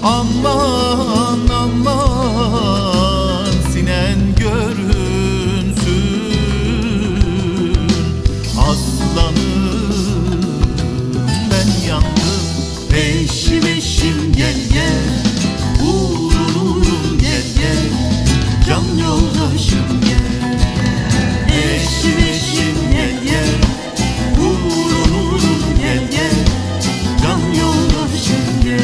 Aman aman sinen görünsün, aslanım ben yandım. Eşim eşim gel gel, uğrurum gel gel, can yoldaşım gel. Eşim eşim gel gel, uğrurum gel gel, can yoldaşım gel.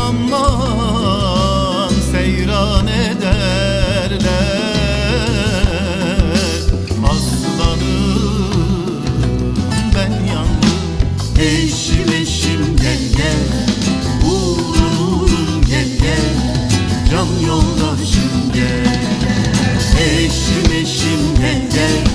Aman seyran ederler, aslanım ben yandım. Eşim eşim gel gel, uğrurum gel gel, can yoldaşım gel. Eşim eşim gel gel,